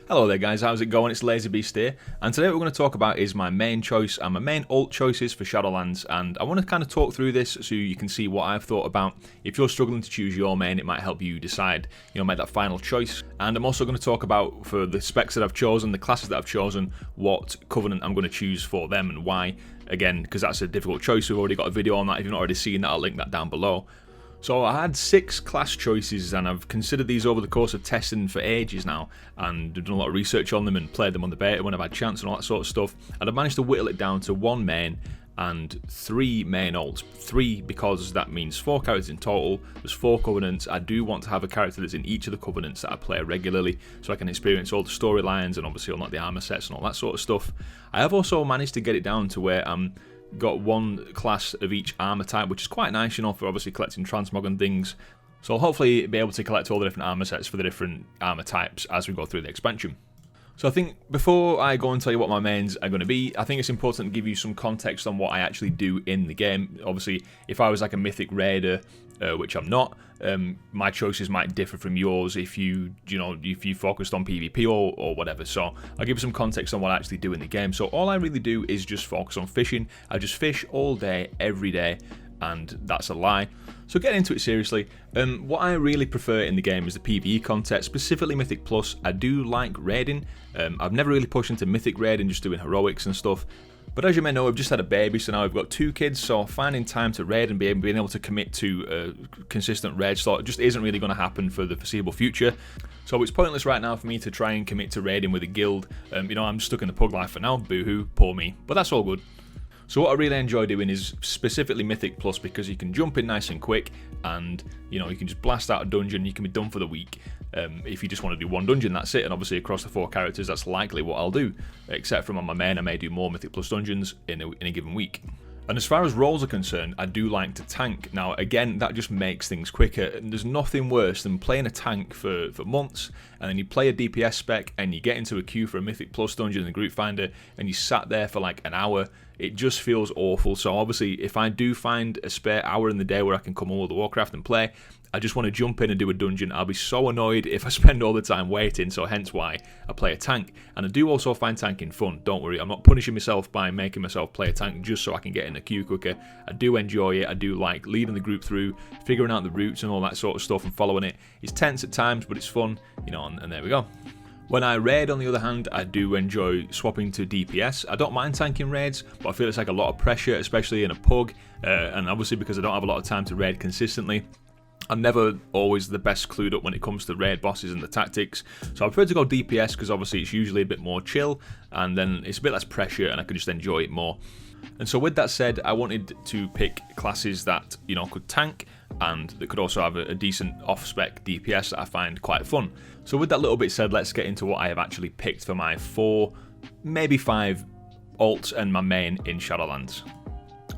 Hello there guys, how's it going? It's LazyBeast here, and today what we're going to talk about is my main choice and my main alt choices for Shadowlands, and I want to kind of talk through this so you can see what I've thought about. If you're struggling to choose your main, it might help you decide, make that final choice. And I'm also going to talk about, for the specs that I've chosen, the classes that I've chosen, what Covenant I'm going to choose for them and why. Again, because that's a difficult choice, we've already got a video on that. If you've not already seen that, I'll link that down below. So I had 6 class choices, and I've considered these over the course of testing for ages now, and done a lot of research on them and played them on the beta when I've had chance and all that sort of stuff, and I've managed to whittle it down to 1 main and 3 main alts. 3 because that means 4 characters in total. There's 4 covenants. I do want to have a character that's in each of the covenants that I play regularly, so I can experience all the storylines and obviously unlock the armor sets and all that sort of stuff. I have also managed to get it down to where I'm got 1 class of each armor type, which is quite nice, for obviously collecting transmog and things. So I'll hopefully be able to collect all the different armor sets for the different armor types as we go through the expansion. So I think before I go and tell you what my mains are going to be, I think it's important to give you some context on what I actually do in the game. Obviously, if I was like a mythic raider, which I'm not, my choices might differ from yours if you focused on PvP or whatever. So I'll give you some context on what I actually do in the game. So all I really do is just focus on fishing. I just fish all day, every day, and that's a lie. So getting into it seriously, what I really prefer in the game is the PvE content, specifically Mythic Plus. I do like raiding. I've never really pushed into Mythic raiding, just doing heroics and stuff. But as you may know, I've just had a baby, so now I've got 2 kids, so finding time to raid and being able to commit to a consistent raid slot just isn't really going to happen for the foreseeable future. So it's pointless right now for me to try and commit to raiding with a guild. I'm stuck in the pug life for now, boo-hoo, poor me, but that's all good. So what I really enjoy doing is specifically Mythic Plus, because you can jump in nice and quick, and you can just blast out a dungeon, you can be done for the week. If you just want to do 1 dungeon, that's it, and obviously across the 4 characters, that's likely what I'll do, except from on my main, I may do more Mythic Plus dungeons in a given week. And as far as roles are concerned, I do like to tank. Now again, that just makes things quicker, and there's nothing worse than playing a tank for months, and then you play a DPS spec and you get into a queue for a Mythic Plus dungeon in the group finder, and you sat there for like an hour. It just feels awful. So obviously, if I do find a spare hour in the day where I can come on World of Warcraft and play, I just want to jump in and do a dungeon. I'll be so annoyed if I spend all the time waiting, so hence why I play a tank. And I do also find tanking fun, don't worry. I'm not punishing myself by making myself play a tank just so I can get in the queue quicker. I do enjoy it. I do like leading the group through, figuring out the routes and all that sort of stuff and following it. It's tense at times, but it's fun, and there we go. When I raid, on the other hand, I do enjoy swapping to DPS. I don't mind tanking raids, but I feel it's like a lot of pressure, especially in a pug, and obviously because I don't have a lot of time to raid consistently, I'm never always the best clued up when it comes to raid bosses and the tactics. So I prefer to go DPS because obviously it's usually a bit more chill, and then it's a bit less pressure and I can just enjoy it more. And so with that said, I wanted to pick classes that, could tank and that could also have a decent off-spec DPS that I find quite fun. So with that little bit said, let's get into what I have actually picked for my 4, maybe 5 alts and my main in Shadowlands.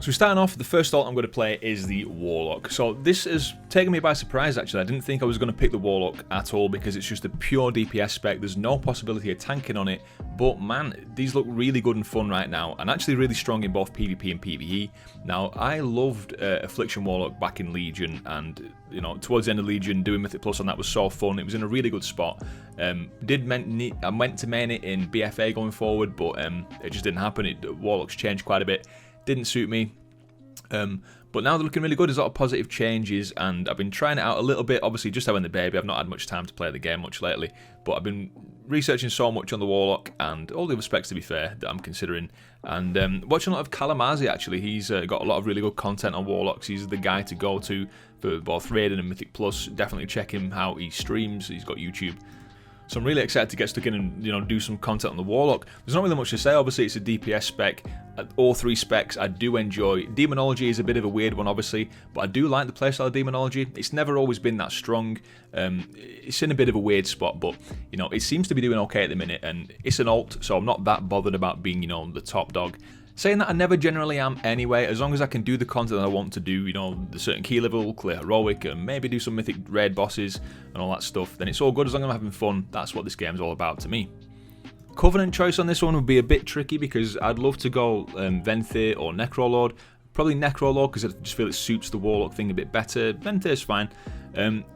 So starting off, the first alt I'm going to play is the Warlock. So this has taken me by surprise actually. I didn't think I was going to pick the Warlock at all because it's just a pure DPS spec. There's no possibility of tanking on it. But man, these look really good and fun right now, and actually really strong in both PvP and PvE. Now, I loved Affliction Warlock back in Legion, and towards the end of Legion, doing Mythic Plus on that was so fun. It was in a really good spot. I went to main it in BFA going forward, but it just didn't happen. Warlock's changed quite a bit. Didn't suit me, but now they're looking really good. There's a lot of positive changes, and I've been trying it out a little bit. Obviously, just having the baby, I've not had much time to play the game much lately, but I've been researching so much on the Warlock and all the other specs, to be fair, that I'm considering, and watching a lot of Kalamazi actually. He's got a lot of really good content on Warlocks. He's the guy to go to for both raiding and Mythic Plus. Definitely check him how he streams. He's got YouTube. So I'm really excited to get stuck in and do some content on the Warlock. There's not really much to say. Obviously, it's a DPS spec. All 3 specs I do enjoy. Demonology is a bit of a weird one, obviously, but I do like the playstyle of Demonology. It's never always been that strong. It's in a bit of a weird spot, but it seems to be doing okay at the minute, and it's an alt, so I'm not that bothered about being the top dog. Saying that, I never generally am anyway. As long as I can do the content that I want to do, the certain key level, clear heroic, and maybe do some mythic raid bosses and all that stuff, then it's all good as long as I'm having fun. That's what this game's all about to me. Covenant choice on this one would be a bit tricky because I'd love to go Venthyr or Necrolord. Probably Necrolord because I just feel it suits the Warlock thing a bit better. Venthyr's fine.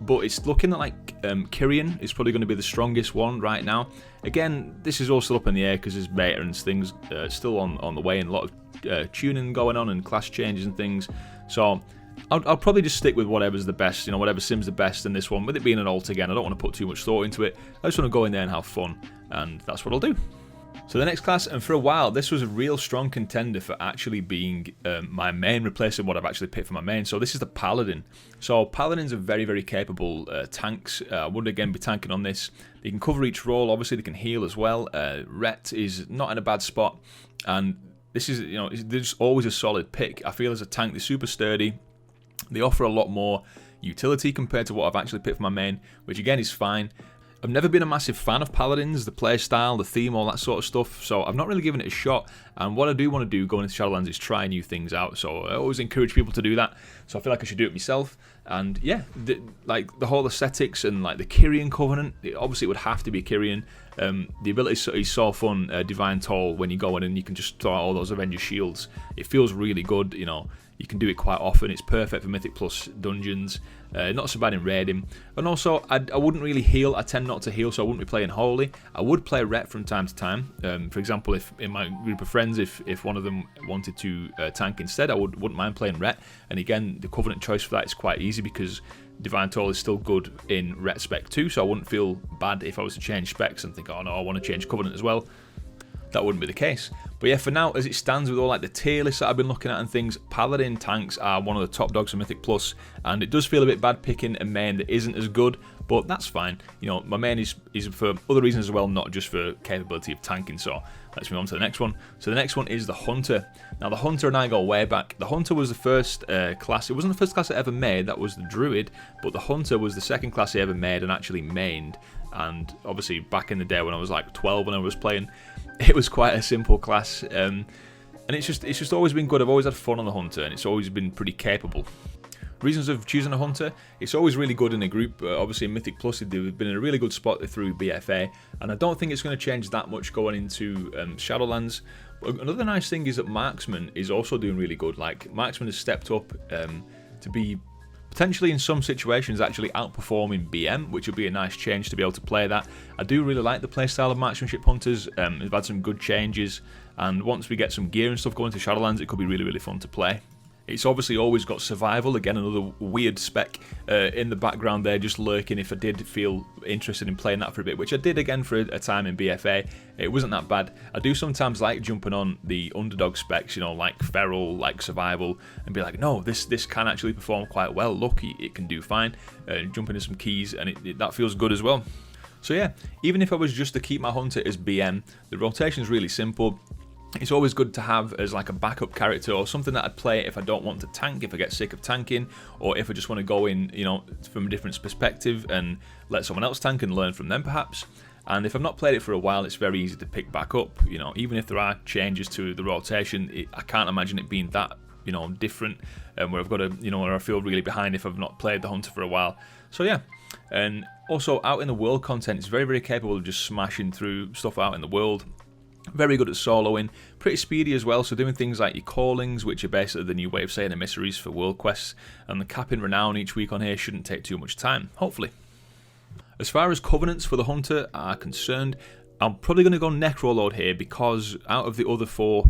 But it's looking like Kyrian is probably going to be the strongest one right now. Again, this is all still up in the air because there's beta and things still on the way, and a lot of tuning going on and class changes and things. So I'll probably just stick with whatever's the best, whatever sim's the best in this one. With it being an alt again, I don't want to put too much thought into it. I just want to go in there and have fun, and that's what I'll do. So the next class, and for a while, this was a real strong contender for actually being my main, replacing what I've actually picked for my main. So this is the Paladin. So Paladins are very, very capable tanks. I would again be tanking on this. They can cover each role. Obviously, they can heal as well. Ret is not in a bad spot, and this is, they're just always a solid pick. I feel as a tank, they're super sturdy. They offer a lot more utility compared to what I've actually picked for my main, which again is fine. I've never been a massive fan of Paladins, the playstyle, the theme, all that sort of stuff, so I've not really given it a shot. And what I do want to do going into Shadowlands is try new things out, so I always encourage people to do that. So I feel like I should do it myself. And yeah, the whole aesthetics and like the Kyrian Covenant, obviously it would have to be Kyrian. The ability is so fun, Divine Toll, when you go in and you can just throw out all those Avenger shields. It feels really good, you can do it quite often. It's perfect for Mythic Plus dungeons. Not so bad in raiding. And also, I wouldn't really heal. I tend not to heal, so I wouldn't be playing Holy. I would play Ret from time to time. For example, if in my group of friends, if one of them wanted to tank instead, I wouldn't mind playing Ret. And again, the Covenant choice for that is quite easy because Divine Toll is still good in Ret spec too, so I wouldn't feel bad if I was to change specs and think, oh no, I want to change Covenant as well. That wouldn't be the case. But yeah, for now, as it stands with all like the tier lists that I've been looking at and things, Paladin tanks are one of the top dogs for Mythic Plus, and it does feel a bit bad picking a main that isn't as good, but that's fine. My main is for other reasons as well, not just for capability of tanking. So let's move on to the next one. So the next one is the Hunter. Now the Hunter and I go way back. The Hunter was the first class. It wasn't the first class I ever made, that was the Druid, but the Hunter was the second class I ever made and actually mained. And obviously back in the day when I was like 12 when I was playing, it was quite a simple class, and it's just always been good. I've always had fun on the Hunter, and it's always been pretty capable. Reasons of choosing a Hunter: it's always really good in a group. Obviously, in Mythic Plus, they've been in a really good spot through BFA, and I don't think it's going to change that much going into Shadowlands. But another nice thing is that Marksman is also doing really good. Like Marksman has stepped up to be potentially in some situations actually outperforming BM, which would be a nice change to be able to play that. I do really like the playstyle of Marksmanship Hunters. We've had some good changes, and once we get some gear and stuff going to Shadowlands, it could be really, really fun to play. It's obviously always got survival, again another weird spec in the background there just lurking if I did feel interested in playing that for a bit, which I did again for a time in BFA. It wasn't that bad. I do sometimes like jumping on the underdog specs, like feral, like survival, and be like, no, this can actually perform quite well, look, it can do fine, jump into some keys, and that feels good as well. So yeah, even if I was just to keep my Hunter as BM, the rotation is really simple. It's always good to have as like a backup character or something that I'd play if I don't want to tank, if I get sick of tanking, or if I just want to go in, from a different perspective and let someone else tank and learn from them perhaps. And if I've not played it for a while, it's very easy to pick back up. Even if there are changes to the rotation, I can't imagine it being that, different, where I've got to, where I feel really behind if I've not played the Hunter for a while. So yeah. And also out in the world content, it's very, very capable of just smashing through stuff out in the world. Very good at soloing, pretty speedy as well, so doing things like your callings, which are basically the new way of saying emissaries for world quests, and the capping renown each week on here shouldn't take too much time, hopefully. As far as covenants for the Hunter are concerned, I'm probably going to go Necrolord here because out of the other four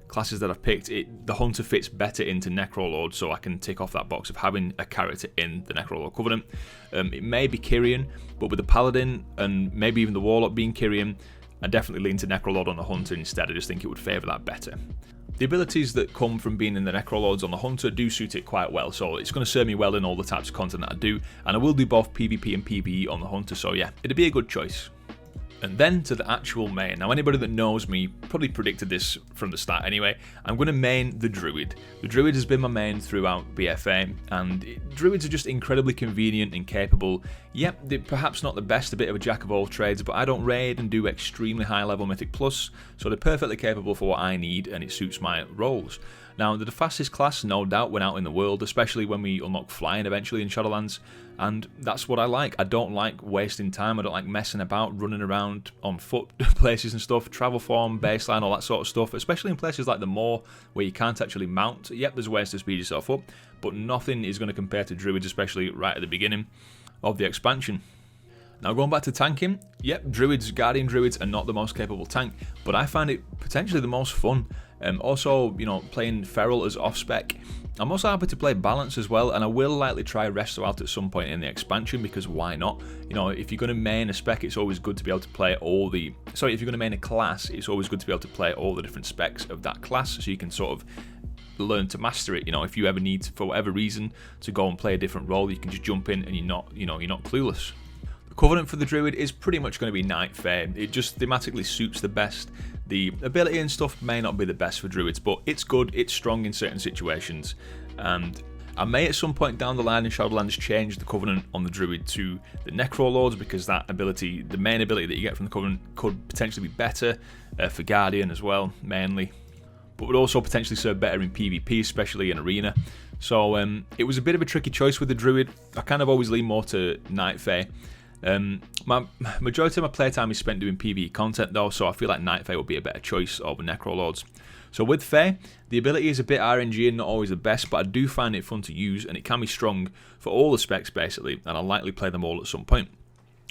classes that I've picked, the Hunter fits better into Necrolord, so I can tick off that box of having a character in the Necrolord Covenant. It may be Kyrian, but with the Paladin and maybe even the Warlock being Kyrian, I definitely lean to Necrolord on the Hunter instead. I just think it would favour that better. The abilities that come from being in the Necrolords on the Hunter do suit it quite well, so it's going to serve me well in all the types of content that I do, and I will do both PvP and PvE on the Hunter, so yeah, it'd be a good choice. And then to the actual main. Now anybody that knows me probably predicted this from the start anyway. I'm going to main the Druid. The Druid has been my main throughout BFA, and Druids are just incredibly convenient and capable. Yep, they're perhaps not the best, a bit of a jack of all trades, but I don't raid and do extremely high level Mythic Plus, so they're perfectly capable for what I need and it suits my roles. Now, they're the fastest class, no doubt, when out in the world, especially when we unlock flying eventually in Shadowlands, and that's what I like. I don't like wasting time, I don't like messing about, running around on foot places and stuff, travel form, baseline, all that sort of stuff, especially in places like the Moor, where you can't actually mount. Yep, there's ways to speed yourself up, but nothing is going to compare to Druids, especially right at the beginning of the expansion. Now, going back to tanking, yep, Druids, Guardian Druids are not the most capable tank, but I find it potentially the most fun. Also, you know, playing Feral as off-spec. I'm also happy to play Balance as well, and I will likely try Resto out at some point in the expansion, because why not? You know, if you're going to main a spec, it's always good to be able to play all the... Sorry, if you're going to main a class, it's always good to be able to play all the different specs of that class, so you can sort of learn to master it. You know, if you ever need, for whatever reason, to go and play a different role, you can just jump in and you're not clueless. The Covenant for the Druid is pretty much going to be Night Fae. It just thematically suits the best. The ability and stuff may not be the best for Druids, but it's good, it's strong in certain situations. And I may at some point down the line in Shadowlands change the Covenant on the Druid to the Necrolords, because that ability, the main ability that you get from the Covenant, could potentially be better for Guardian as well, mainly. But would also potentially serve better in PvP, especially in Arena. So it was a bit of a tricky choice with the Druid. I kind of always lean more to Night Fae. My majority of my playtime is spent doing PvE content though, so I feel like Night Fae would be a better choice over Necrolords. So with Fae, the ability is a bit RNG and not always the best, but I do find it fun to use, and it can be strong for all the specs basically, and I'll likely play them all at some point.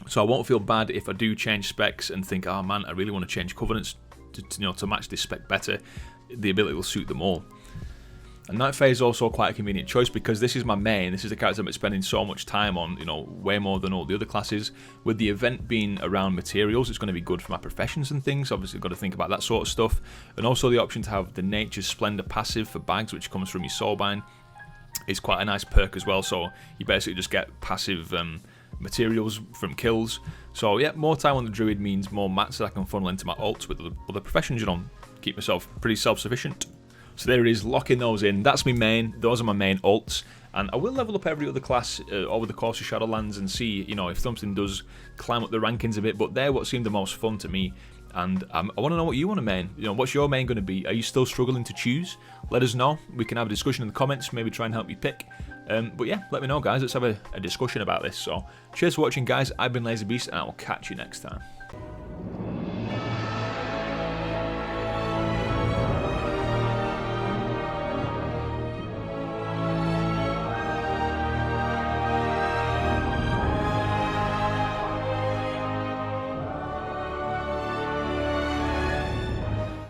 So I won't feel bad if I do change specs and think, oh man, I really want to change Covenants to match this spec better. The ability will suit them all. And Night Fae is also quite a convenient choice, because this is my main, this is the character I'm spending so much time on, you know, way more than all the other classes. With the event being around materials, it's going to be good for my professions and things, obviously got to think about that sort of stuff. And also the option to have the Nature's Splendor passive for bags, which comes from your soulbind, is quite a nice perk as well, so you basically just get passive materials from kills. So yeah, more time on the Druid means more mats that I can funnel into my ults with other professions, you know, keep myself pretty self-sufficient. So there it is, locking those in. That's my main, those are my main ults. And I will level up every other class over the course of Shadowlands and see, you know, if something does climb up the rankings a bit. But they're what seemed the most fun to me. And I want to know what you want to main. You know, what's your main going to be? Are you still struggling to choose? Let us know. We can have a discussion in the comments, maybe try and help you pick. But yeah, let me know, guys. Let's have a discussion about this. So cheers for watching, guys. I've been LazyBeast, and I will catch you next time.